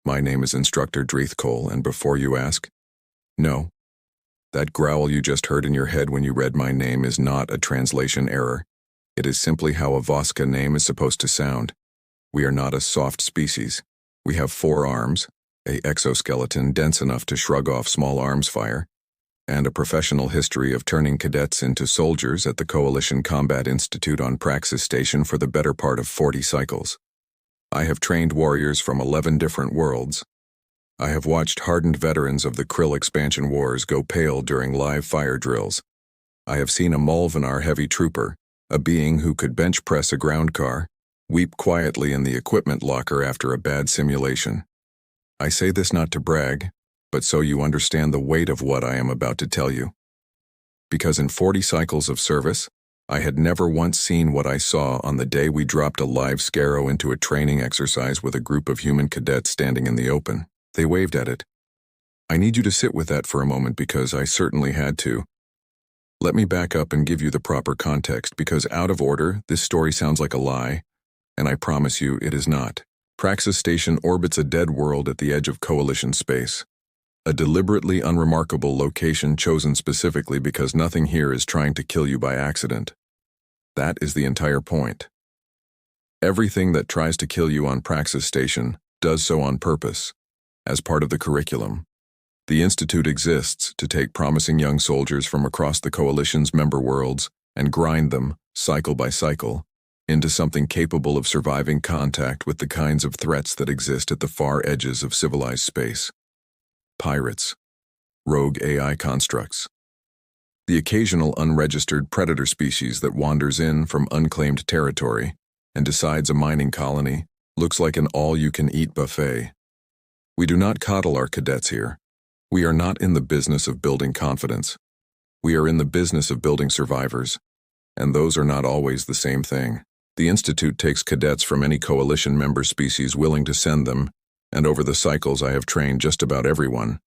My name is Instructor Cole, and before you ask, no. That growl you just heard in your head when you read my name is not a translation error. It is simply how a Voska name is supposed to sound. We are not a soft species. We have 4 arms, a exoskeleton dense enough to shrug off small arms fire, and a professional history of turning cadets into soldiers at the Coalition Combat Institute on Praxis Station for the better part of 40 cycles. I have trained warriors from 11 different worlds. I have watched hardened veterans of the Krill expansion wars go pale during live fire drills. I have seen a Molvenar heavy trooper, a being who could bench press a ground car, weep quietly in the equipment locker after a bad simulation. I say this not to brag, but so you understand the weight of what I am about to tell you. Because in 40 cycles of service, I had never once seen what I saw on the day we dropped a live Scarrow into a training exercise with a group of human cadets standing in the open. They waved at it. I need you to sit with that for a moment because I certainly had to. Let me back up and give you the proper context because out of order, this story sounds like a lie, and I promise you it is not. Praxis Station orbits a dead world at the edge of Coalition space. A deliberately unremarkable location chosen specifically because nothing here is trying to kill you by accident. That is the entire point. Everything that tries to kill you on Praxis Station does so on purpose, as part of the curriculum. The Institute exists to take promising young soldiers from across the Coalition's member worlds and grind them, cycle by cycle, into something capable of surviving contact with the kinds of threats that exist at the far edges of civilized space. Pirates, rogue AI constructs, the occasional unregistered predator species that wanders in from unclaimed territory and decides a mining colony looks like an all-you-can-eat buffet. We do not coddle our cadets here. We are not in the business of building confidence. We are in the business of building survivors, and those are not always the same thing. The Institute takes cadets from any Coalition member species willing to send them, and over the cycles I have trained just about everyone.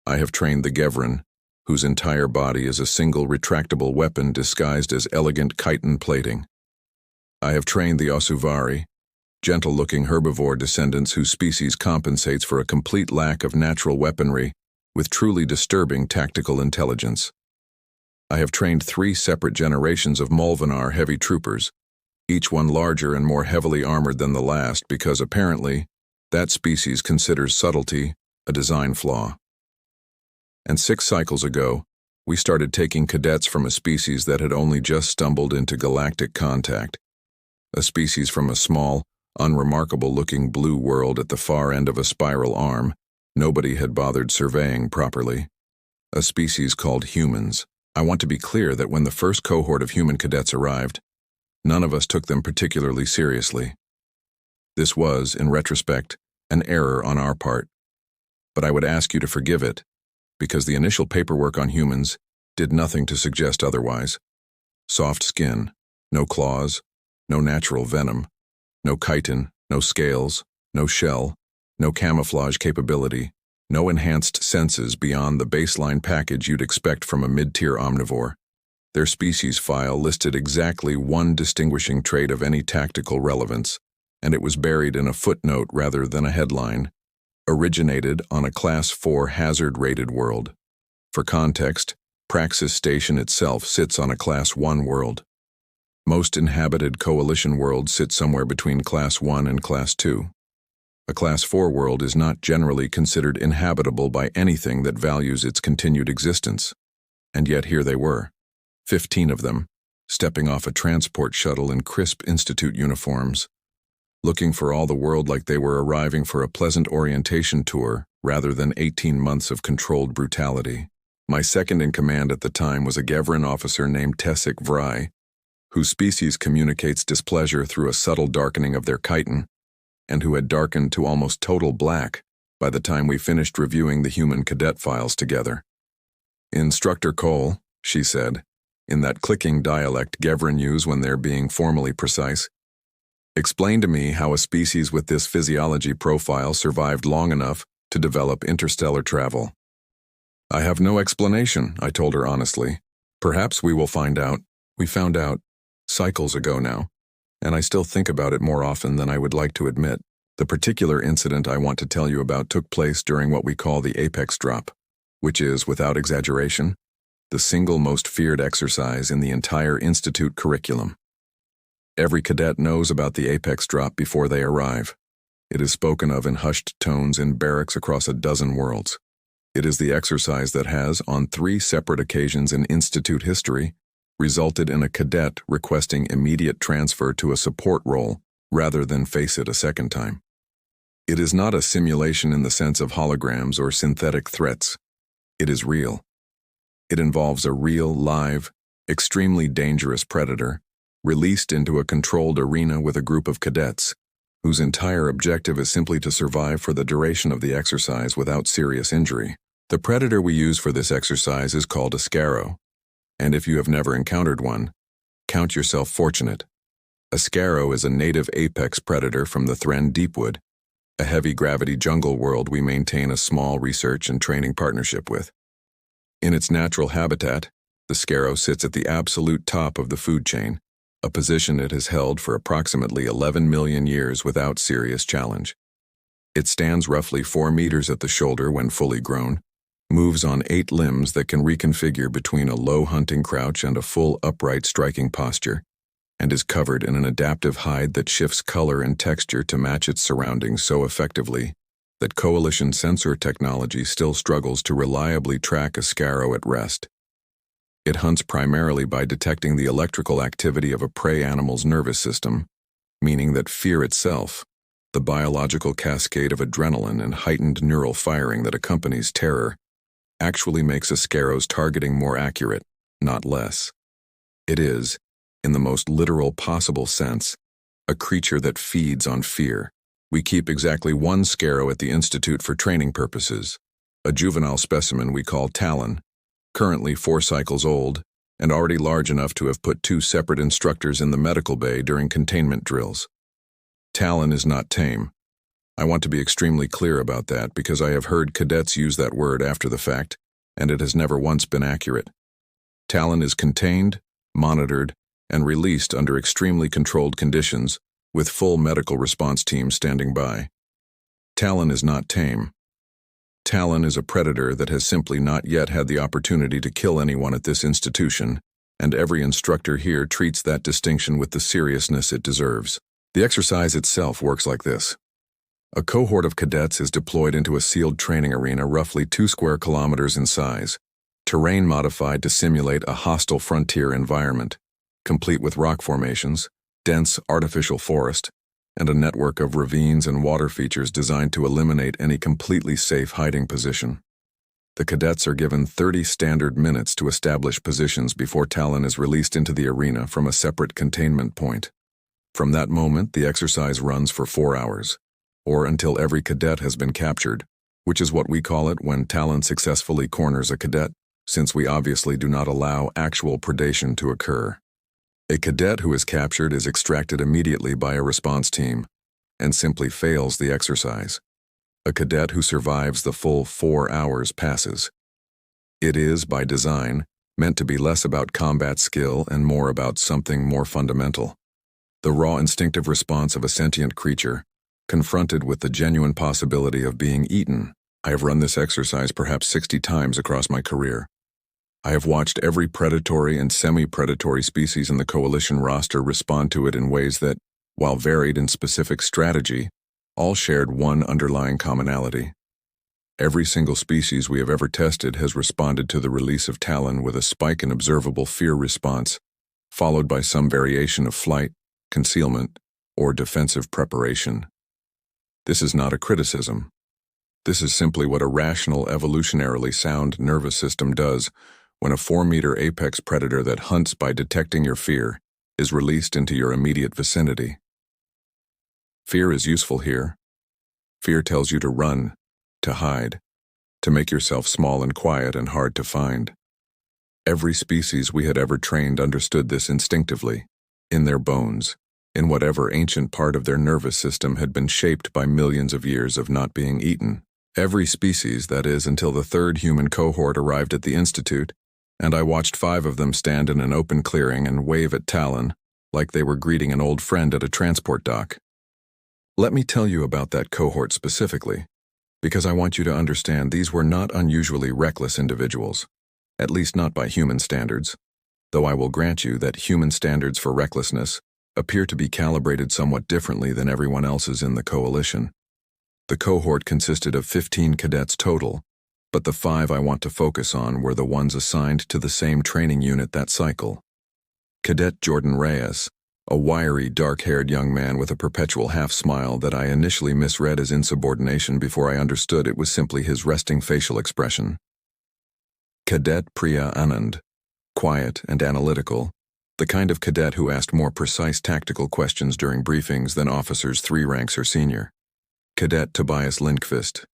I have trained the Gevran, whose entire body is a single retractable weapon disguised as elegant chitin plating. I have trained the Osuvari, gentle-looking herbivore descendants whose species compensates for a complete lack of natural weaponry with truly disturbing tactical intelligence. I have trained 3 separate generations of Molvenar heavy troopers, each one larger and more heavily armored than the last because apparently that species considers subtlety a design flaw. And 6 cycles ago, we started taking cadets from a species that had only just stumbled into galactic contact, a species from a small, unremarkable-looking blue world at the far end of a spiral arm nobody had bothered surveying properly, a species called humans. I want to be clear that when the first cohort of human cadets arrived, none of us took them particularly seriously. This was, in retrospect, an error on our part, but I would ask you to forgive it, because the initial paperwork on humans did nothing to suggest otherwise. Soft skin, no claws, no natural venom, no chitin, no scales, no shell, no camouflage capability, no enhanced senses beyond the baseline package you'd expect from a mid-tier omnivore. Their species file listed exactly one distinguishing trait of any tactical relevance, and it was buried in a footnote rather than a headline. Originated on a Class 4 hazard-rated world. For context, Praxis Station itself sits on a Class 1 world. Most inhabited Coalition worlds sit somewhere between Class 1 and Class 2. A Class 4 world is not generally considered inhabitable by anything that values its continued existence. And yet here they were, 15 of them, stepping off a transport shuttle in crisp Institute uniforms, looking for all the world like they were arriving for a pleasant orientation tour rather than 18 months of controlled brutality. My second-in-command at the time was a Gevran officer named Tessik Vry, whose species communicates displeasure through a subtle darkening of their chitin, and who had darkened to almost total black by the time we finished reviewing the human cadet files together. "Instructor Cole," she said, in that clicking dialect Gevran use when they're being formally precise, "explain to me how a species with this physiology profile survived long enough to develop interstellar travel." "I have no explanation," I told her honestly. "Perhaps we will find out." We found out cycles ago now, and I still think about it more often than I would like to admit. The particular incident I want to tell you about took place during what we call the apex drop, which is, without exaggeration, the single most feared exercise in the entire Institute curriculum. Every cadet knows about the apex drop before they arrive. It is spoken of in hushed tones in barracks across a dozen worlds. It is the exercise that has, on 3 separate occasions in Institute history, resulted in a cadet requesting immediate transfer to a support role rather than face it a second time. It is not a simulation in the sense of holograms or synthetic threats. It is real. It involves a real, live, extremely dangerous predator released into a controlled arena with a group of cadets whose entire objective is simply to survive for the duration of the exercise without serious injury. The predator we use for this exercise is called a scarrow, and if you have never encountered one, count yourself fortunate. A scarrow is a native apex predator from the Thren Deepwood, a heavy-gravity jungle world we maintain a small research and training partnership with. In its natural habitat, the scarrow sits at the absolute top of the food chain, a position it has held for approximately 11 million years without serious challenge. It stands roughly 4 meters at the shoulder when fully grown, moves on 8 limbs that can reconfigure between a low hunting crouch and a full upright striking posture, and is covered in an adaptive hide that shifts color and texture to match its surroundings so effectively that coalition sensor technology still struggles to reliably track a scarrow at rest. It hunts primarily by detecting the electrical activity of a prey animal's nervous system, meaning that fear itself, the biological cascade of adrenaline and heightened neural firing that accompanies terror, actually makes a scarrow's targeting more accurate, not less. It is, in the most literal possible sense, a creature that feeds on fear. We keep exactly 1 scarrow at the Institute for training purposes, a juvenile specimen we call Talon, currently 4 cycles old, and already large enough to have put 2 separate instructors in the medical bay during containment drills. Talon is not tame. I want to be extremely clear about that because I have heard cadets use that word after the fact, and it has never once been accurate. Talon is contained, monitored, and released under extremely controlled conditions, with full medical response teams standing by. Talon is not tame. Talon is a predator that has simply not yet had the opportunity to kill anyone at this institution, and every instructor here treats that distinction with the seriousness it deserves. The exercise itself works like this. A cohort of cadets is deployed into a sealed training arena roughly 2 square kilometers in size, terrain modified to simulate a hostile frontier environment, complete with rock formations, dense artificial forest, and a network of ravines and water features designed to eliminate any completely safe hiding position. The cadets are given 30 standard minutes to establish positions before Talon is released into the arena from a separate containment point. From that moment, the exercise runs for 4 hours, or until every cadet has been captured, which is what we call it when Talon successfully corners a cadet, since we obviously do not allow actual predation to occur. A cadet who is captured is extracted immediately by a response team and simply fails the exercise. A cadet who survives the full 4 hours passes. It is, by design, meant to be less about combat skill and more about something more fundamental. The raw instinctive response of a sentient creature, confronted with the genuine possibility of being eaten. I have run this exercise perhaps 60 times across my career. I have watched every predatory and semi-predatory species in the Coalition roster respond to it in ways that, while varied in specific strategy, all shared one underlying commonality. Every single species we have ever tested has responded to the release of Talon with a spike in observable fear response, followed by some variation of flight, concealment, or defensive preparation. This is not a criticism. This is simply what a rational, evolutionarily sound nervous system does when a 4-meter apex predator that hunts by detecting your fear is released into your immediate vicinity. Fear is useful here. Fear tells you to run, to hide, to make yourself small and quiet and hard to find. Every species we had ever trained understood this instinctively, in their bones, in whatever ancient part of their nervous system had been shaped by millions of years of not being eaten. Every species, that is, until the 3rd human cohort arrived at the Institute, and I watched 5 of them stand in an open clearing and wave at Talon like they were greeting an old friend at a transport dock. Let me tell you about that cohort specifically, because I want you to understand these were not unusually reckless individuals, at least not by human standards, though I will grant you that human standards for recklessness appear to be calibrated somewhat differently than everyone else's in the coalition. The cohort consisted of 15 cadets total, but the 5 I want to focus on were the ones assigned to the same training unit that cycle. Cadet Jordan Reyes, a wiry, dark-haired young man with a perpetual half-smile that I initially misread as insubordination before I understood it was simply his resting facial expression. Cadet Priya Anand, quiet and analytical, the kind of cadet who asked more precise tactical questions during briefings than officers 3 ranks her senior. Cadet Tobias Lindqvist,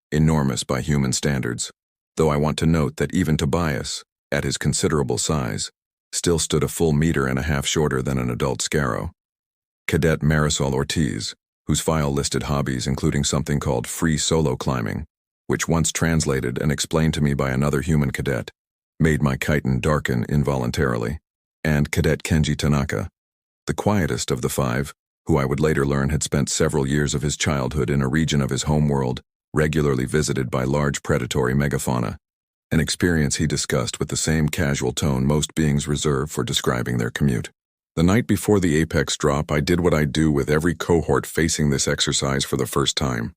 enormous by human standards, though I want to note that even Tobias, at his considerable size, still stood a full 1.5 meters shorter than an adult scarrow. Cadet Marisol Ortiz, whose file listed hobbies including something called free solo climbing, which once translated and explained to me by another human cadet, made my chitin darken involuntarily, and Cadet Kenji Tanaka, the quietest of the 5, who I would later learn had spent several years of his childhood in a region of his homeworld regularly visited by large predatory megafauna, an experience he discussed with the same casual tone most beings reserve for describing their commute. The night before the apex drop, I did what I do with every cohort facing this exercise for the first time.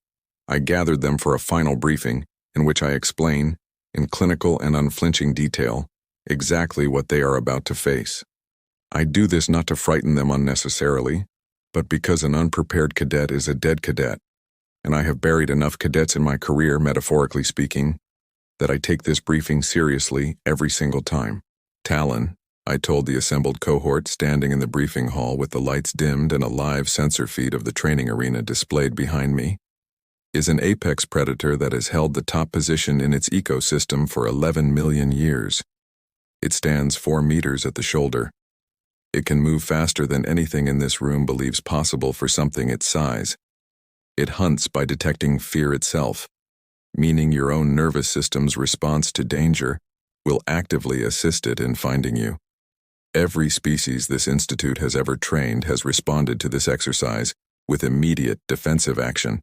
I gathered them for a final briefing in which I explain, in clinical and unflinching detail, exactly what they are about to face. I do this not to frighten them unnecessarily, but because an unprepared cadet is a dead cadet, and I have buried enough cadets in my career, metaphorically speaking, that I take this briefing seriously every single time. Talon, I told the assembled cohort standing in the briefing hall with the lights dimmed and a live sensor feed of the training arena displayed behind me, is an apex predator that has held the top position in its ecosystem for 11 million years. It stands 4 meters at the shoulder. It can move faster than anything in this room believes possible for something its size. It hunts by detecting fear itself, meaning your own nervous system's response to danger will actively assist it in finding you. Every species this institute has ever trained has responded to this exercise with immediate defensive action.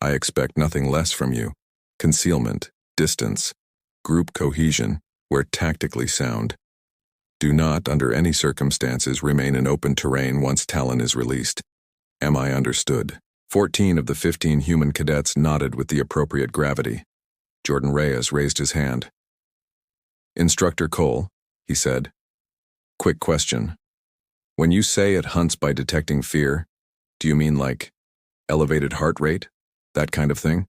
I expect nothing less from you. Concealment, distance, group cohesion, where tactically sound. Do not, under any circumstances, remain in open terrain once Talon is released. Am I understood? 14 of the 15 human cadets nodded with the appropriate gravity. Jordan Reyes raised his hand. Instructor Cole, he said. Quick question. When you say it hunts by detecting fear, do you mean like elevated heart rate, that kind of thing?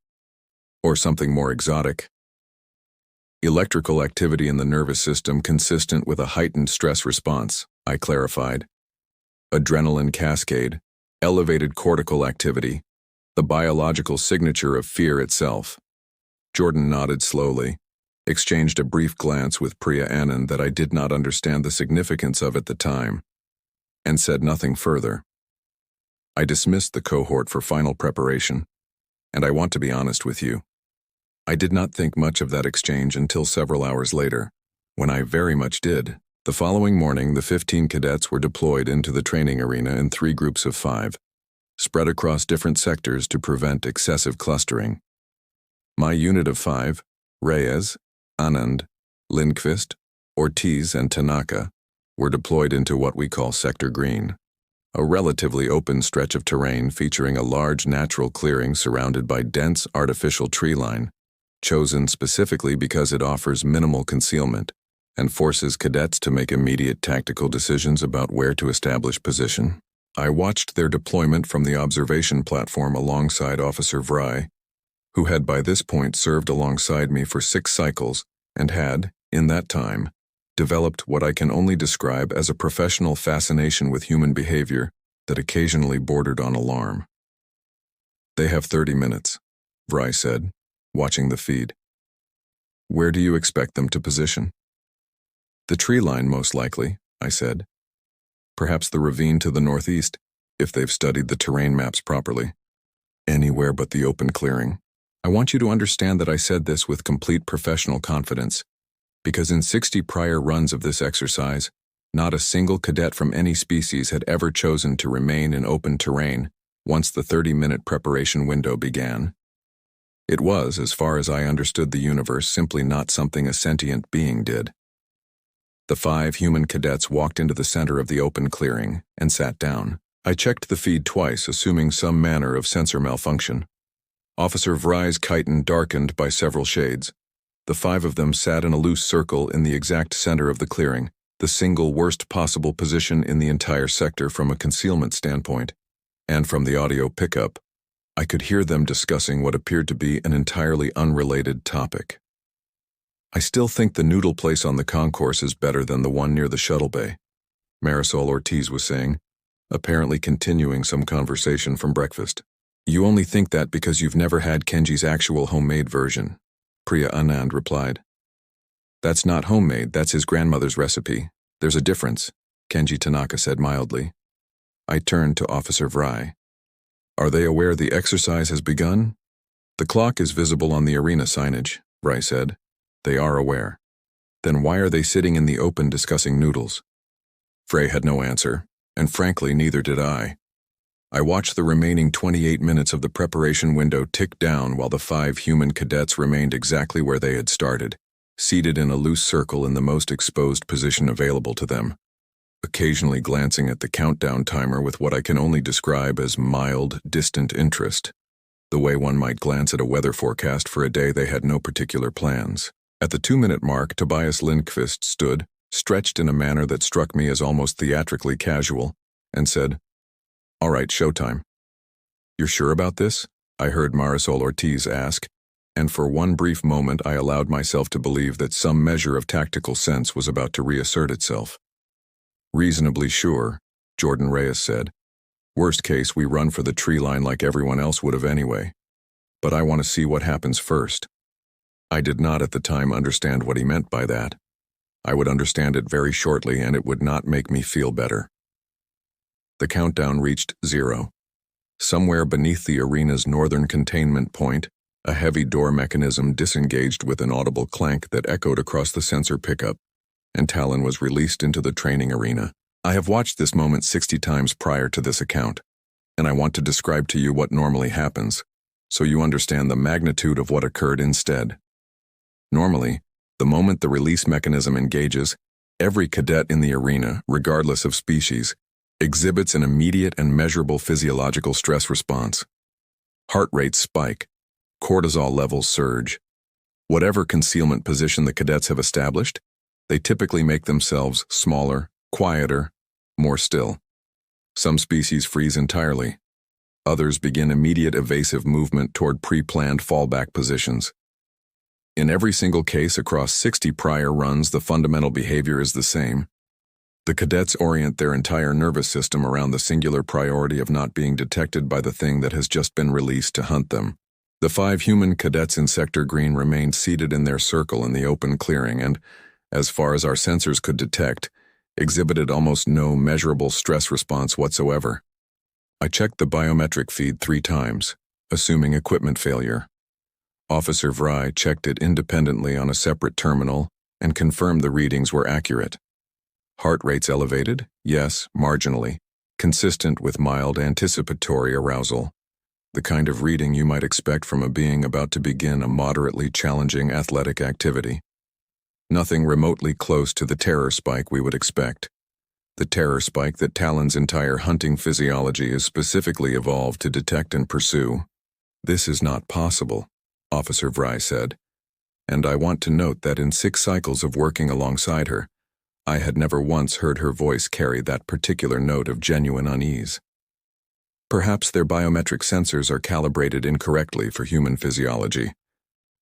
Or something more exotic? Electrical activity in the nervous system consistent with a heightened stress response, I clarified. Adrenaline cascade, elevated cortical activity, the biological signature of fear itself. Jordan nodded slowly, exchanged a brief glance with Priya Anand that I did not understand the significance of at the time, and said nothing further. I dismissed the cohort for final preparation, and I want to be honest with you. I did not think much of that exchange until several hours later, when I very much did. The following morning, the 15 cadets were deployed into the training arena in 3 groups of 5, spread across different sectors to prevent excessive clustering. My unit of 5, Reyes, Anand, Lindqvist, Ortiz, and Tanaka, were deployed into what we call Sector Green, a relatively open stretch of terrain featuring a large natural clearing surrounded by dense artificial tree line, chosen specifically because it offers minimal concealment and forces cadets to make immediate tactical decisions about where to establish position. I watched their deployment from the observation platform alongside Officer Vry, who had by this point served alongside me for 6 cycles and had, in that time, developed what I can only describe as a professional fascination with human behavior that occasionally bordered on alarm. They have 30 minutes, Vry said, watching the feed. Where do you expect them to position? The tree line, most likely, I said. Perhaps the ravine to the northeast, if they've studied the terrain maps properly. Anywhere but the open clearing. I want you to understand that I said this with complete professional confidence, because in 60 prior runs of this exercise, not a single cadet from any species had ever chosen to remain in open terrain once the 30-minute preparation window began. It was, as far as I understood the universe, simply not something a sentient being did. The 5 human cadets walked into the center of the open clearing and sat down. I checked the feed twice, assuming some manner of sensor malfunction. Officer Vry's chitin darkened by several shades. The 5 of them sat in a loose circle in the exact center of the clearing, the single worst possible position in the entire sector from a concealment standpoint. And from the audio pickup, I could hear them discussing what appeared to be an entirely unrelated topic. I still think the noodle place on the concourse is better than the one near the shuttle bay, Marisol Ortiz was saying, apparently continuing some conversation from breakfast. You only think that because you've never had Kenji's actual homemade version, Priya Anand replied. That's not homemade, that's his grandmother's recipe. There's a difference, Kenji Tanaka said mildly. I turned to Officer Vry. Are they aware the exercise has begun? The clock is visible on the arena signage, Vry said. They are aware. Then why are they sitting in the open discussing noodles? Frey had no answer, and frankly, neither did I. I watched the remaining 28 minutes of the preparation window tick down while the 5 human cadets remained exactly where they had started, seated in a loose circle in the most exposed position available to them, occasionally glancing at the countdown timer with what I can only describe as mild, distant interest, the way one might glance at a weather forecast for a day they had no particular plans. At the 2-minute mark, Tobias Lindqvist stood, stretched in a manner that struck me as almost theatrically casual, and said, All right, showtime. You're sure about this? I heard Marisol Ortiz ask, and for one brief moment I allowed myself to believe that some measure of tactical sense was about to reassert itself. Reasonably sure, Jordan Reyes said. Worst case, we run for the tree line like everyone else would have anyway. But I want to see what happens first. I did not at the time understand what he meant by that. I would understand it very shortly, and it would not make me feel better. The countdown reached 0. Somewhere beneath the arena's northern containment point, a heavy door mechanism disengaged with an audible clank that echoed across the sensor pickup, and Talon was released into the training arena. I have watched this moment 60 times prior to this account, and I want to describe to you what normally happens, so you understand the magnitude of what occurred instead. Normally, the moment the release mechanism engages, every cadet in the arena, regardless of species, exhibits an immediate and measurable physiological stress response. Heart rates spike, cortisol levels surge. Whatever concealment position the cadets have established, they typically make themselves smaller, quieter, more still. Some species freeze entirely. Others begin immediate evasive movement toward pre-planned fallback positions. In every single case across 60 prior runs, the fundamental behavior is the same. The cadets orient their entire nervous system around the singular priority of not being detected by the thing that has just been released to hunt them. The 5 human cadets in Sector Green remained seated in their circle in the open clearing and, as far as our sensors could detect, exhibited almost no measurable stress response whatsoever. I checked the biometric feed 3 times, assuming equipment failure. Officer Vry checked it independently on a separate terminal and confirmed the readings were accurate. Heart rates elevated? Yes, marginally, consistent with mild anticipatory arousal, the kind of reading you might expect from a being about to begin a moderately challenging athletic activity. Nothing remotely close to the terror spike we would expect. The terror spike that Talon's entire hunting physiology is specifically evolved to detect and pursue. This is not possible, Officer Vry said, and I want to note that in 6 cycles of working alongside her, I had never once heard her voice carry that particular note of genuine unease. Perhaps their biometric sensors are calibrated incorrectly for human physiology,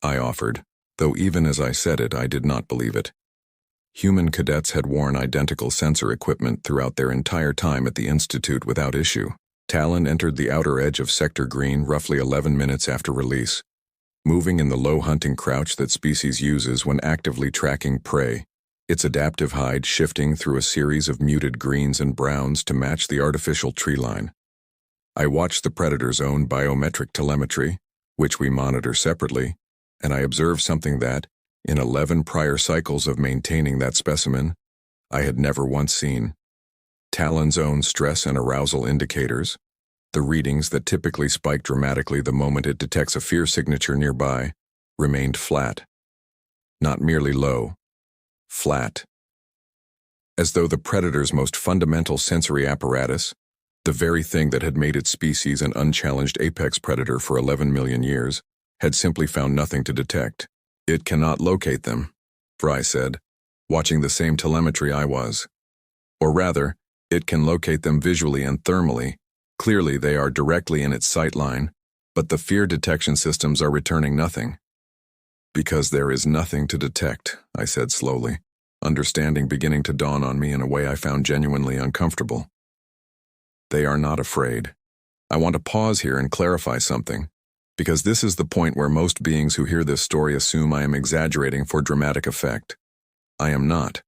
I offered, though even as I said it, I did not believe it. Human cadets had worn identical sensor equipment throughout their entire time at the Institute without issue. Talon entered the outer edge of Sector Green roughly 11 minutes after release, moving in the low hunting crouch that species uses when actively tracking prey, its adaptive hide shifting through a series of muted greens and browns to match the artificial tree line. I watched the predator's own biometric telemetry, which we monitor separately, and I observed something that, in 11 prior cycles of maintaining that specimen, I had never once seen. Talon's own stress and arousal indicators, The readings that typically spike dramatically the moment it detects a fear signature nearby remained flat. Not merely low, flat. As though the predator's most fundamental sensory apparatus, the very thing that had made its species an unchallenged apex predator for 11 million years, had simply found nothing to detect. It cannot locate them, Fry said, watching the same telemetry I was. Or rather, it can locate them visually and thermally. Clearly they are directly in its sight line, but the fear detection systems are returning nothing. Because there is nothing to detect, I said slowly, understanding beginning to dawn on me in a way I found genuinely uncomfortable. They are not afraid. I want to pause here and clarify something, because this is the point where most beings who hear this story assume I am exaggerating for dramatic effect. I am not.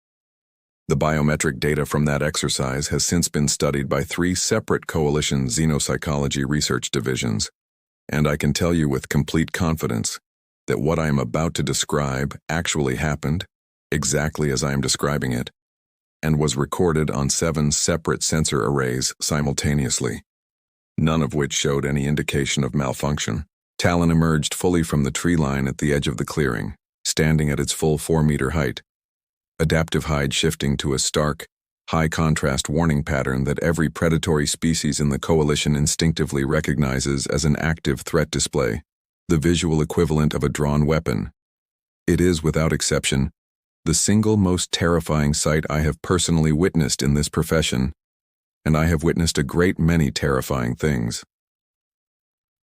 The biometric data from that exercise has since been studied by 3 separate coalition xenopsychology research divisions, and I can tell you with complete confidence that what I am about to describe actually happened, exactly as I am describing it, and was recorded on 7 separate sensor arrays simultaneously, none of which showed any indication of malfunction. Talon emerged fully from the tree line at the edge of the clearing, standing at its full 4-meter height, adaptive hide shifting to a stark, high-contrast warning pattern that every predatory species in the coalition instinctively recognizes as an active threat display, the visual equivalent of a drawn weapon. It is, without exception, the single most terrifying sight I have personally witnessed in this profession, and I have witnessed a great many terrifying things.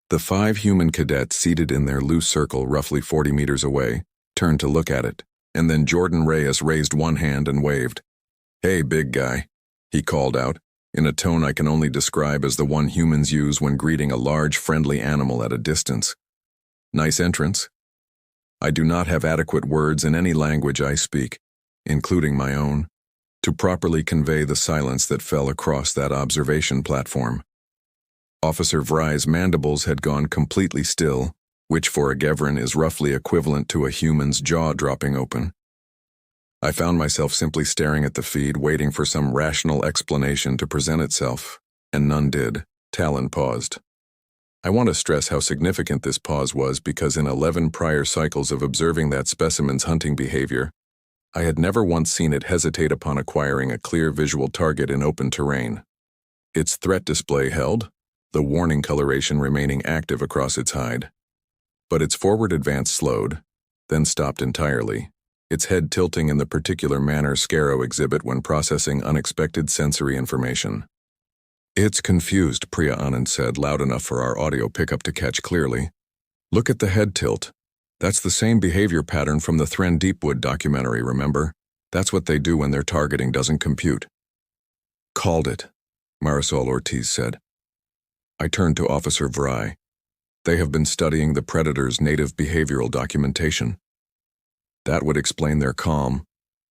The 5 human cadets seated in their loose circle roughly 40 meters away turned to look at it, and then Jordan Reyes raised one hand and waved. "Hey, big guy," he called out, in a tone I can only describe as the one humans use when greeting a large, friendly animal at a distance. "Nice entrance." I do not have adequate words in any language I speak, including my own, to properly convey the silence that fell across that observation platform. Officer Vry's mandibles had gone completely still, which for a Gevran is roughly equivalent to a human's jaw dropping open. I found myself simply staring at the feed, waiting for some rational explanation to present itself, and none did. Talon paused. I want to stress how significant this pause was because in 11 prior cycles of observing that specimen's hunting behavior, I had never once seen it hesitate upon acquiring a clear visual target in open terrain. Its threat display held, the warning coloration remaining active across its hide. But its forward advance slowed, then stopped entirely, its head tilting in the particular manner Scarrow exhibit when processing unexpected sensory information. "It's confused," Priya Anand said, loud enough for our audio pickup to catch clearly. "Look at the head tilt. That's the same behavior pattern from the Thren Deepwood documentary, remember? That's what they do when their targeting doesn't compute." "Called it," Marisol Ortiz said. I turned to Officer Vry. "They have been studying the predator's native behavioral documentation." "That would explain their calm,"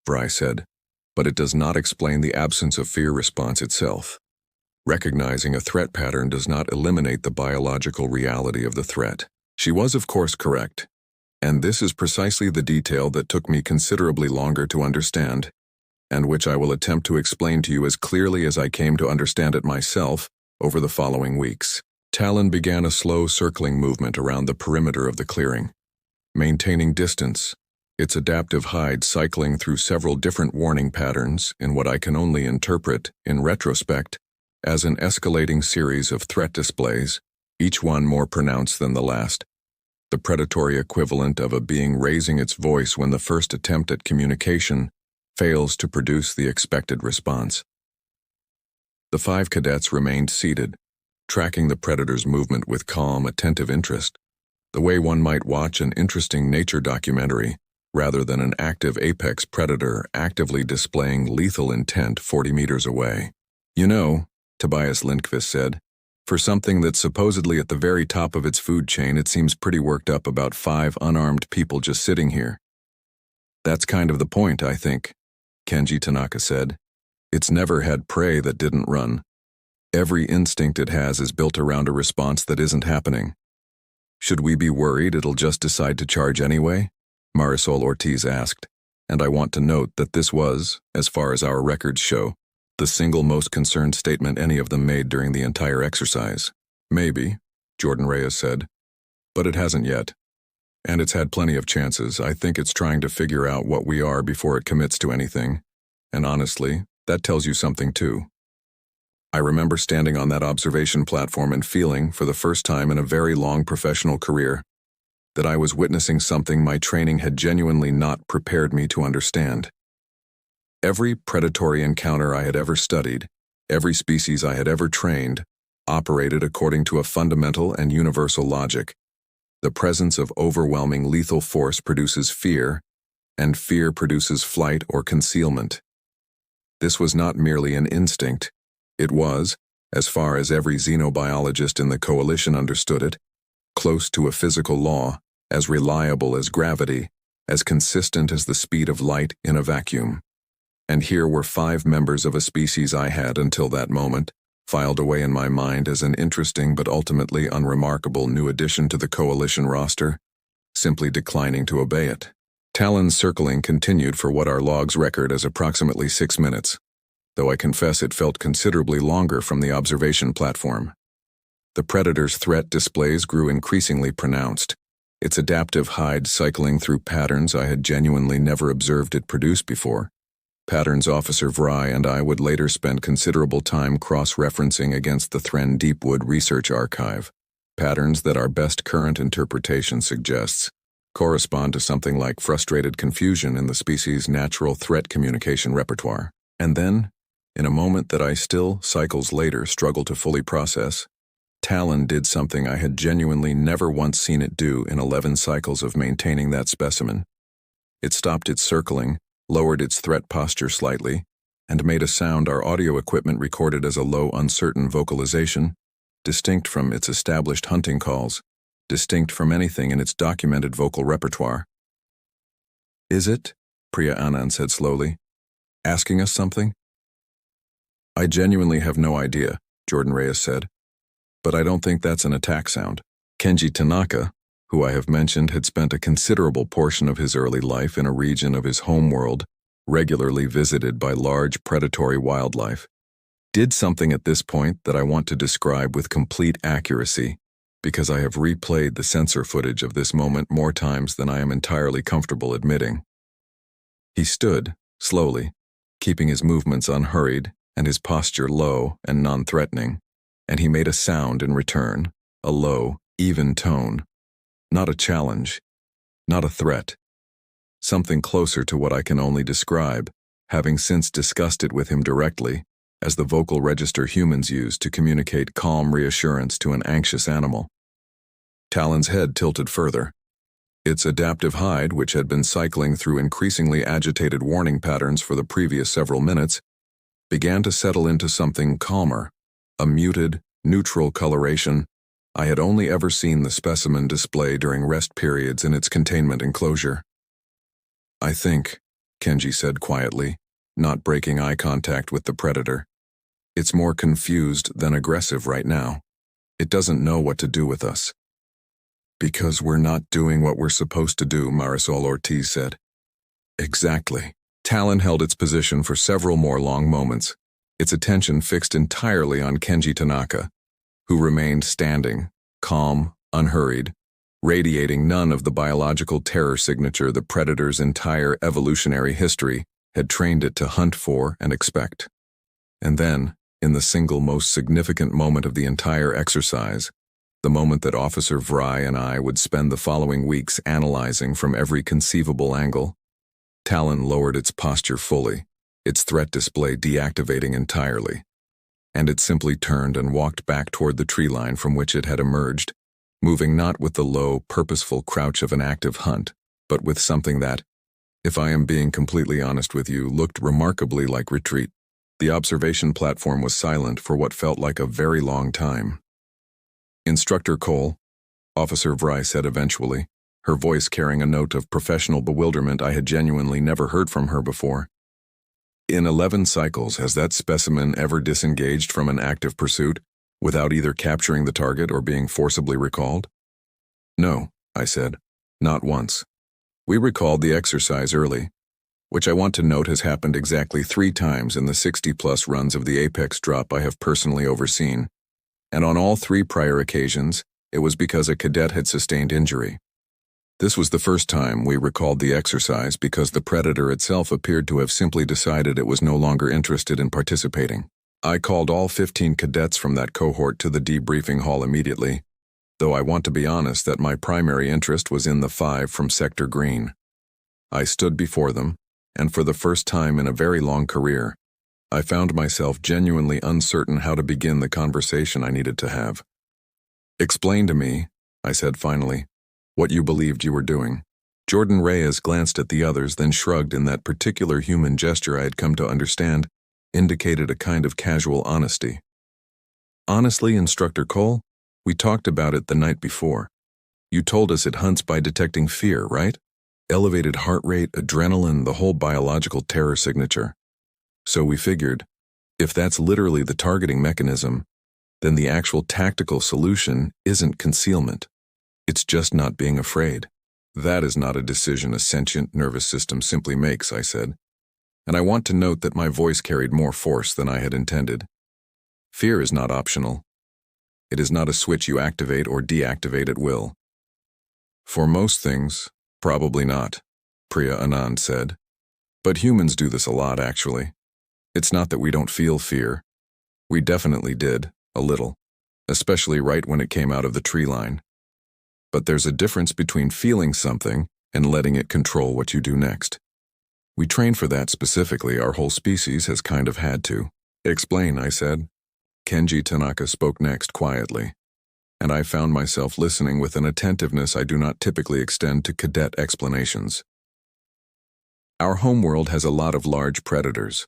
Vry said, "but it does not explain the absence of fear response itself. Recognizing a threat pattern does not eliminate the biological reality of the threat." She was, of course, correct. And this is precisely the detail that took me considerably longer to understand, and which I will attempt to explain to you as clearly as I came to understand it myself over the following weeks. Talon began a slow circling movement around the perimeter of the clearing, maintaining distance, its adaptive hide cycling through several different warning patterns in what I can only interpret, in retrospect, as an escalating series of threat displays, each one more pronounced than the last, the predatory equivalent of a being raising its voice when the first attempt at communication fails to produce the expected response. The 5 cadets remained seated, tracking the predator's movement with calm, attentive interest, the way one might watch an interesting nature documentary, rather than an active apex predator actively displaying lethal intent 40 meters away. "You know," Tobias Lindqvist said, "for something that's supposedly at the very top of its food chain, it seems pretty worked up about 5 unarmed people just sitting here." "That's kind of the point, I think," Kenji Tanaka said. "It's never had prey that didn't run. Every instinct it has is built around a response that isn't happening. Should we be worried it'll just decide to charge anyway?" Marisol Ortiz asked, and I want to note that this was, as far as our records show, the single most concerned statement any of them made during the entire exercise. Maybe, Jordan Reyes said, but it hasn't yet. And it's had plenty of chances. I think it's trying to figure out what we are before it commits to anything. And honestly, that tells you something too. I remember standing on that observation platform and feeling, for the first time in a very long professional career, that I was witnessing something my training had genuinely not prepared me to understand. Every predatory encounter I had ever studied, every species I had ever trained, operated according to a fundamental and universal logic. The presence of overwhelming lethal force produces fear, and fear produces flight or concealment. This was not merely an instinct. It was, as far as every xenobiologist in the coalition understood it, close to a physical law, as reliable as gravity, as consistent as the speed of light in a vacuum. And here were 5 members of a species I had, until that moment, filed away in my mind as an interesting but ultimately unremarkable new addition to the coalition roster, simply declining to obey it. Talon's circling continued for what our logs record as approximately 6 minutes, though I confess it felt considerably longer from the observation platform. The predator's threat displays grew increasingly pronounced, its adaptive hide cycling through patterns I had genuinely never observed it produce before, patterns Officer Vry and I would later spend considerable time cross-referencing against the Thren Deepwood Research Archive, patterns that our best current interpretation suggests correspond to something like frustrated confusion in the species' natural threat communication repertoire. And then, in a moment that I still, cycles later, struggle to fully process, Talon did something I had genuinely never once seen it do in 11 cycles of maintaining that specimen. It stopped its circling, lowered its threat posture slightly, and made a sound our audio equipment recorded as a low, uncertain vocalization, distinct from its established hunting calls, distinct from anything in its documented vocal repertoire. "Is it?" Priya Anand said slowly. "Asking us something?" "I genuinely have no idea," Jordan Reyes said. "But I don't think that's an attack sound." Kenji Tanaka, who I have mentioned had spent a considerable portion of his early life in a region of his homeworld regularly visited by large predatory wildlife, did something at this point that I want to describe with complete accuracy, because I have replayed the sensor footage of this moment more times than I am entirely comfortable admitting. He stood, slowly, keeping his movements unhurried and his posture low and non-threatening, and he made a sound in return, a low, even tone. Not a challenge, not a threat. Something closer to what I can only describe, having since discussed it with him directly, as the vocal register humans use to communicate calm reassurance to an anxious animal. Talon's head tilted further. Its adaptive hide, which had been cycling through increasingly agitated warning patterns for the previous several minutes, began to settle into something calmer, a muted, neutral coloration I had only ever seen the specimen display during rest periods in its containment enclosure. "I think," Kenji said quietly, not breaking eye contact with the predator, "it's more confused than aggressive right now. It doesn't know what to do with us." "Because we're not doing what we're supposed to do," Marisol Ortiz said. "Exactly." Talon held its position for several more long moments, its attention fixed entirely on Kenji Tanaka, who remained standing, calm, unhurried, radiating none of the biological terror signature the predator's entire evolutionary history had trained it to hunt for and expect. And then, in the single most significant moment of the entire exercise, the moment that Officer Vry and I would spend the following weeks analyzing from every conceivable angle, Talon lowered its posture fully, its threat display deactivating entirely, and it simply turned and walked back toward the tree line from which it had emerged, moving not with the low, purposeful crouch of an active hunt, but with something that, if I am being completely honest with you, looked remarkably like retreat. The observation platform was silent for what felt like a very long time. "Instructor Cole," Officer Vry said eventually, her voice carrying a note of professional bewilderment I had genuinely never heard from her before. "In 11 cycles, has that specimen ever disengaged from an active pursuit without either capturing the target or being forcibly recalled?" "No," I said, "not once. We recalled the exercise early, which I want to note has happened exactly 3 times in the 60-plus runs of the Apex drop I have personally overseen. And on all 3 prior occasions, it was because a cadet had sustained injury. This was the first time we recalled the exercise because the predator itself appeared to have simply decided it was no longer interested in participating. I called all 15 cadets from that cohort to the debriefing hall immediately, though I want to be honest that my primary interest was in the 5 from Sector Green. I stood before them, and for the first time in a very long career, I found myself genuinely uncertain how to begin the conversation I needed to have. "Explain to me," I said finally, "what you believed you were doing." Jordan Reyes glanced at the others, then shrugged in that particular human gesture I had come to understand indicated a kind of casual honesty. "Honestly, Instructor Cole, we talked about it the night before. You told us it hunts by detecting fear, right? Elevated heart rate, adrenaline, the whole biological terror signature. So we figured, if that's literally the targeting mechanism, then the actual tactical solution isn't concealment. It's just not being afraid. That is not a decision a sentient nervous system simply makes," I said. And I want to note that my voice carried more force than I had intended. Fear is not optional. It is not a switch you activate or deactivate at will. For most things, probably not, Priya Anand said. But humans do this a lot, actually. It's not that we don't feel fear. We definitely did, a little, especially right when it came out of the tree line. But there's a difference between feeling something and letting it control what you do next. We train for that specifically, our whole species has kind of had to. "Explain," I said. Kenji Tanaka spoke next quietly, and I found myself listening with an attentiveness I do not typically extend to cadet explanations. "Our homeworld has a lot of large predators,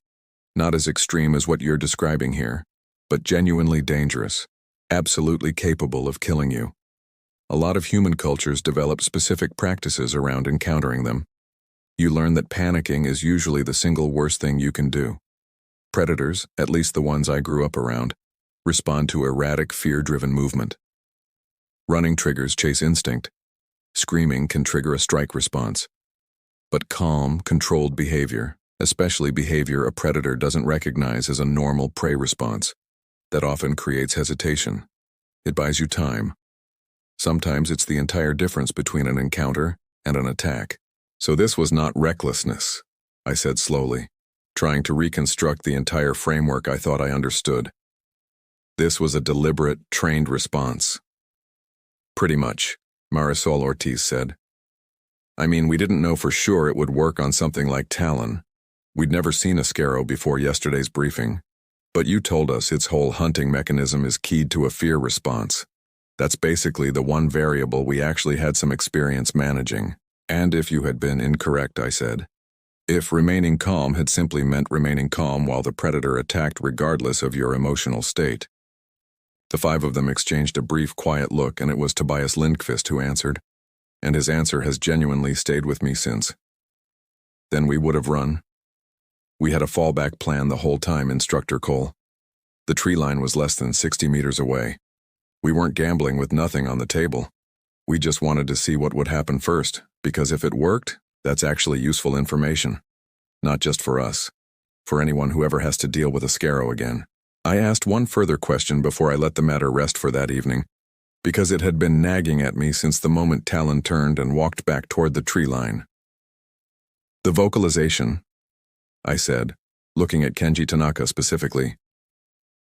not as extreme as what you're describing here, but genuinely dangerous, absolutely capable of killing you. A lot of human cultures develop specific practices around encountering them. You learn that panicking is usually the single worst thing you can do. Predators, at least the ones I grew up around, respond to erratic, fear-driven movement. Running triggers chase instinct. Screaming can trigger a strike response. But calm, controlled behavior, especially behavior a predator doesn't recognize as a normal prey response, that often creates hesitation. It buys you time. Sometimes it's the entire difference between an encounter and an attack. So this was not recklessness," I said slowly, trying to reconstruct the entire framework I thought I understood. "This was a deliberate, trained response." "Pretty much," Marisol Ortiz said. "I mean, we didn't know for sure it would work on something like Talon. We'd never seen a Scarrow before yesterday's briefing. But you told us its whole hunting mechanism is keyed to a fear response. That's basically the one variable we actually had some experience managing. And if you had been incorrect," I said. "If remaining calm had simply meant remaining calm while the predator attacked regardless of your emotional state." The 5 of them exchanged a brief, quiet look, and it was Tobias Lindqvist who answered, and his answer has genuinely stayed with me since. "Then we would have run. We had a fallback plan the whole time, Instructor Cole. The tree line was less than 60 meters away. We weren't gambling with nothing on the table. We just wanted to see what would happen first, because if it worked, that's actually useful information. Not just for us, for anyone who ever has to deal with a Scarrow again." I asked one further question before I let the matter rest for that evening, because it had been nagging at me since the moment Talon turned and walked back toward the tree line. "The vocalization," I said, looking at Kenji Tanaka specifically.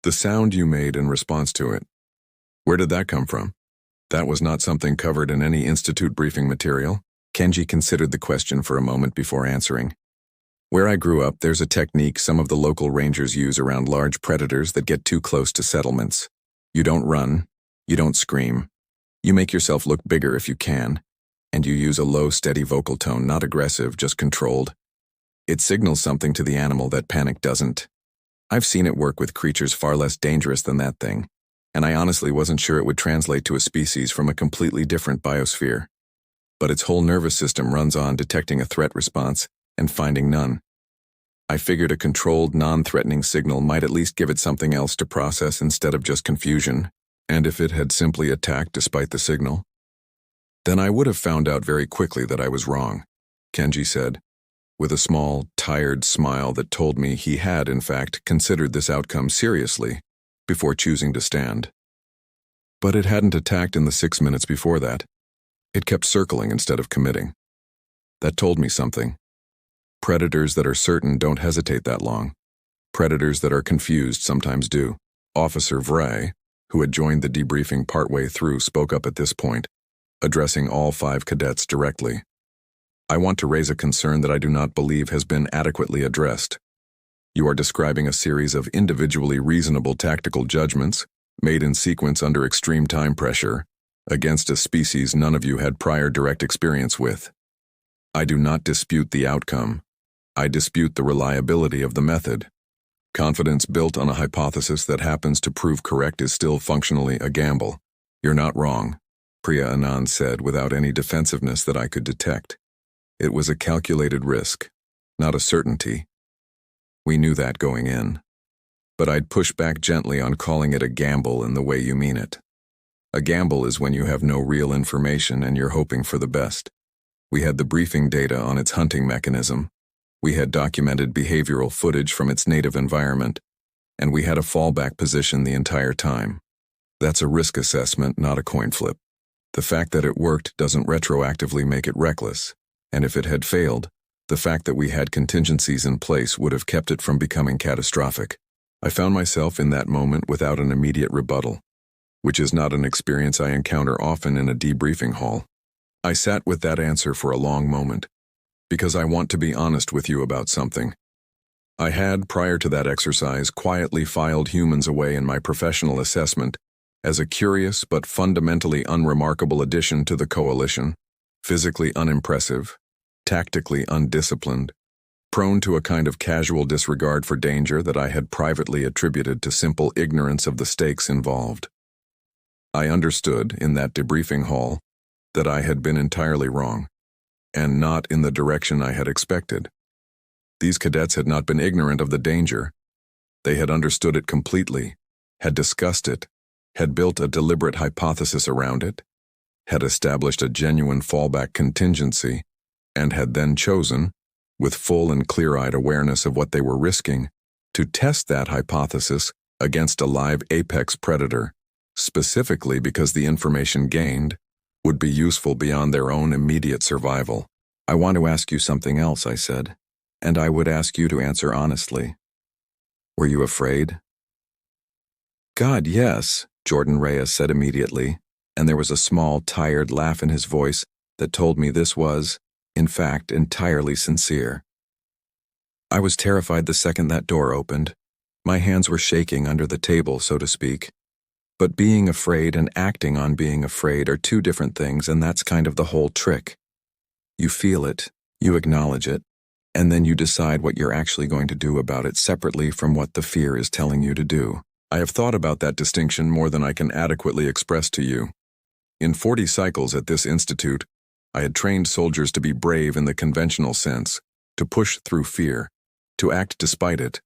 "The sound you made in response to it. Where did that come from? That was not something covered in any institute briefing material." Kenji considered the question for a moment before answering. "Where I grew up, there's a technique some of the local rangers use around large predators that get too close to settlements. You don't run, you don't scream. You make yourself look bigger if you can, and you use a low, steady vocal tone, not aggressive, just controlled. It signals something to the animal that panic doesn't. I've seen it work with creatures far less dangerous than that thing, and I honestly wasn't sure it would translate to a species from a completely different biosphere. But its whole nervous system runs on detecting a threat response and finding none. I figured a controlled, non-threatening signal might at least give it something else to process instead of just confusion, and if it had simply attacked despite the signal, then I would have found out very quickly that I was wrong," Kenji said, with a small, tired smile that told me he had, in fact, considered this outcome seriously before choosing to stand. But it hadn't attacked in the 6 minutes before that. It kept circling instead of committing. That told me something. Predators that are certain don't hesitate that long. Predators that are confused sometimes do. Officer Vray, who had joined the debriefing partway through, spoke up at this point, addressing all 5 cadets directly. I want to raise a concern that I do not believe has been adequately addressed. You are describing a series of individually reasonable tactical judgments, made in sequence under extreme time pressure, against a species none of you had prior direct experience with. I do not dispute the outcome. I dispute the reliability of the method. Confidence built on a hypothesis that happens to prove correct is still functionally a gamble. You're not wrong, Priya Anand said without any defensiveness that I could detect. It was a calculated risk, not a certainty. We knew that going in. But I'd push back gently on calling it a gamble in the way you mean it. A gamble is when you have no real information and you're hoping for the best. We had the briefing data on its hunting mechanism. We had documented behavioral footage from its native environment, and we had a fallback position the entire time. That's a risk assessment, not a coin flip. The fact that it worked doesn't retroactively make it reckless, and if it had failed, the fact that we had contingencies in place would have kept it from becoming catastrophic. I found myself in that moment without an immediate rebuttal, which is not an experience I encounter often in a debriefing hall. I sat with that answer for a long moment, because I want to be honest with you about something. I had, prior to that exercise, quietly filed humans away in my professional assessment as a curious but fundamentally unremarkable addition to the coalition, physically unimpressive, tactically undisciplined, prone to a kind of casual disregard for danger that I had privately attributed to simple ignorance of the stakes involved. I understood, in that debriefing hall, that I had been entirely wrong, and not in the direction I had expected. These cadets had not been ignorant of the danger. They had understood it completely, had discussed it, had built a deliberate hypothesis around it, had established a genuine fallback contingency, and had then chosen, with full and clear-eyed awareness of what they were risking, to test that hypothesis against a live apex predator, specifically because the information gained would be useful beyond their own immediate survival. I want to ask you something else, I said, and I would ask you to answer honestly. Were you afraid? God, yes, Jordan Reyes said immediately, and there was a small, tired laugh in his voice that told me this was, in fact, entirely sincere. I was terrified the second that door opened. My hands were shaking under the table, so to speak. But being afraid and acting on being afraid are 2 different things, and that's kind of the whole trick. You feel it, you acknowledge it, and then you decide what you're actually going to do about it separately from what the fear is telling you to do. I have thought about that distinction more than I can adequately express to you. In 40 cycles at this institute, I had trained soldiers to be brave in the conventional sense, to push through fear, to act despite it,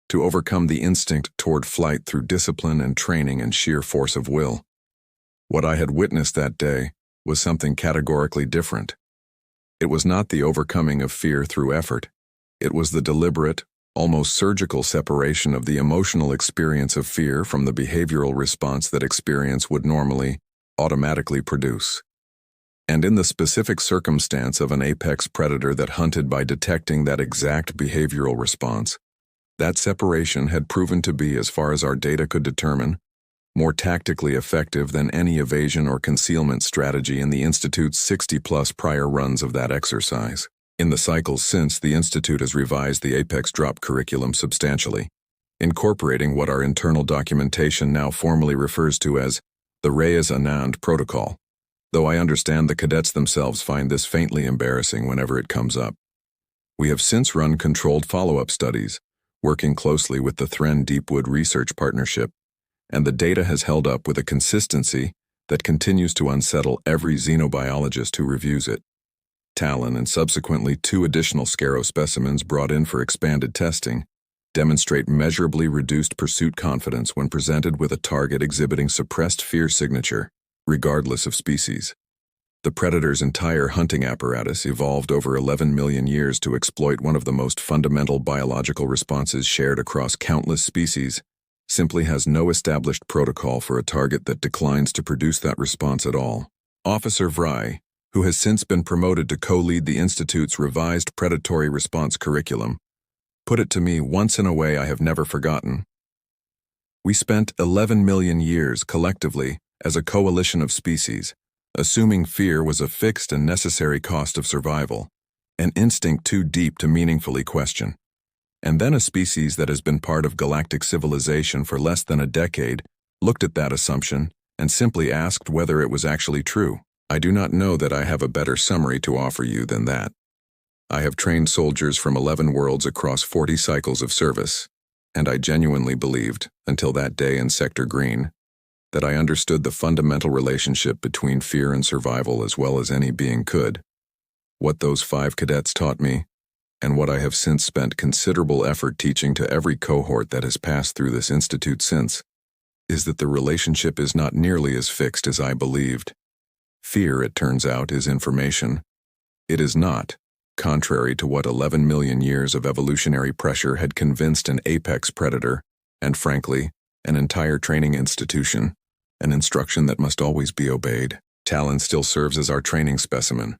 to overcome the instinct toward flight through discipline and training and sheer force of will. What I had witnessed that day was something categorically different. It was not the overcoming of fear through effort. It was the deliberate, almost surgical separation of the emotional experience of fear from the behavioral response that experience would normally, automatically produce. And in the specific circumstance of an apex predator that hunted by detecting that exact behavioral response, that separation had proven to be, as far as our data could determine, more tactically effective than any evasion or concealment strategy in the Institute's 60-plus prior runs of that exercise. In the cycles since, the Institute has revised the Apex Drop curriculum substantially, incorporating what our internal documentation now formally refers to as the Reyes-Anand Protocol, though I understand the cadets themselves find this faintly embarrassing whenever it comes up. We have since run controlled follow-up studies, working closely with the Thren Deepwood Research Partnership, and the data has held up with a consistency that continues to unsettle every xenobiologist who reviews it. Talon and subsequently 2 additional scaro specimens brought in for expanded testing demonstrate measurably reduced pursuit confidence when presented with a target exhibiting suppressed fear signature, regardless of species. The predator's entire hunting apparatus evolved over 11 million years to exploit one of the most fundamental biological responses shared across countless species, simply has no established protocol for a target that declines to produce that response at all. Officer Vry, who has since been promoted to co-lead the Institute's revised predatory response curriculum, put it to me once in a way I have never forgotten. We spent 11 million years collectively as a coalition of species, assuming fear was a fixed and necessary cost of survival, an instinct too deep to meaningfully question. And then a species that has been part of galactic civilization for less than a decade looked at that assumption and simply asked whether it was actually true. I do not know that I have a better summary to offer you than that. I have trained soldiers from 11 worlds across 40 cycles of service, and I genuinely believed, until that day in Sector Green, that I understood the fundamental relationship between fear and survival as well as any being could. What those 5 cadets taught me, and what I have since spent considerable effort teaching to every cohort that has passed through this institute since, is that the relationship is not nearly as fixed as I believed. Fear, it turns out, is information. It is not, contrary to what 11 million years of evolutionary pressure had convinced an apex predator, and frankly, an entire training institution, an instruction that must always be obeyed. Talon still serves as our training specimen.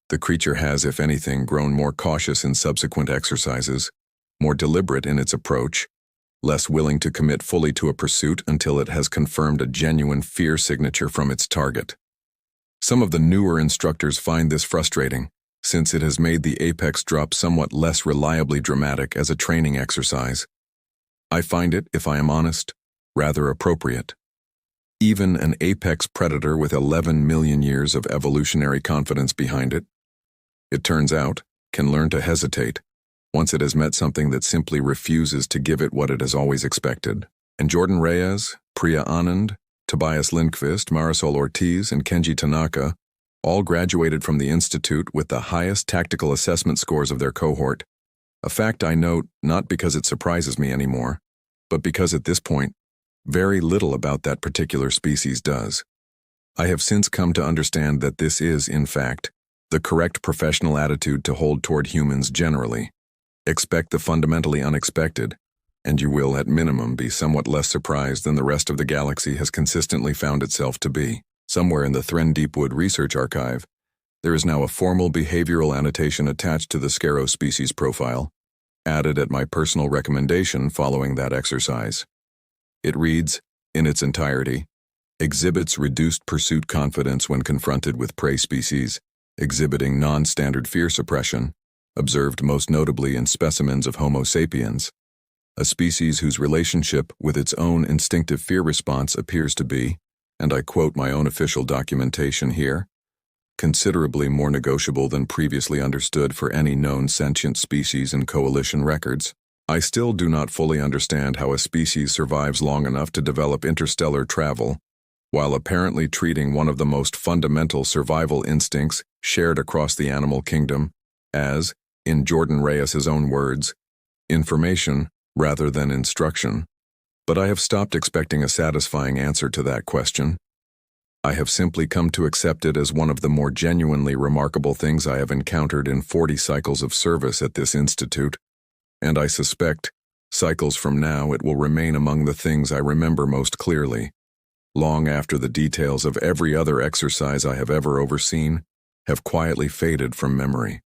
The creature has, if anything, grown more cautious in subsequent exercises, more deliberate in its approach, less willing to commit fully to a pursuit until it has confirmed a genuine fear signature from its target. Some of the newer instructors find this frustrating, since it has made the apex drop somewhat less reliably dramatic as a training exercise. I find it, if I am honest, rather appropriate. Even an apex predator with 11 million years of evolutionary confidence behind it, it turns out, can learn to hesitate once it has met something that simply refuses to give it what it has always expected. And Jordan Reyes, Priya Anand, Tobias Lindqvist, Marisol Ortiz, and Kenji Tanaka all graduated from the Institute with the highest tactical assessment scores of their cohort, a fact I note not because it surprises me anymore, but because at this point, very little about that particular species does. I have since come to understand that this is, in fact, the correct professional attitude to hold toward humans generally. Expect the fundamentally unexpected, and you will, at minimum, be somewhat less surprised than the rest of the galaxy has consistently found itself to be. Somewhere in the Thren Deepwood Research Archive, there is now a formal behavioral annotation attached to the Scaro species profile, added at my personal recommendation following that exercise. It reads, in its entirety, exhibits reduced pursuit confidence when confronted with prey species, exhibiting non-standard fear suppression, observed most notably in specimens of Homo sapiens, a species whose relationship with its own instinctive fear response appears to be, and I quote my own official documentation here, considerably more negotiable than previously understood for any known sentient species in coalition records. I still do not fully understand how a species survives long enough to develop interstellar travel, while apparently treating one of the most fundamental survival instincts shared across the animal kingdom as, in Jordan Reyes's own words, information rather than instruction. But I have stopped expecting a satisfying answer to that question. I have simply come to accept it as one of the more genuinely remarkable things I have encountered in 40 cycles of service at this institute, and I suspect, cycles from now, it will remain among the things I remember most clearly, long after the details of every other exercise I have ever overseen have quietly faded from memory.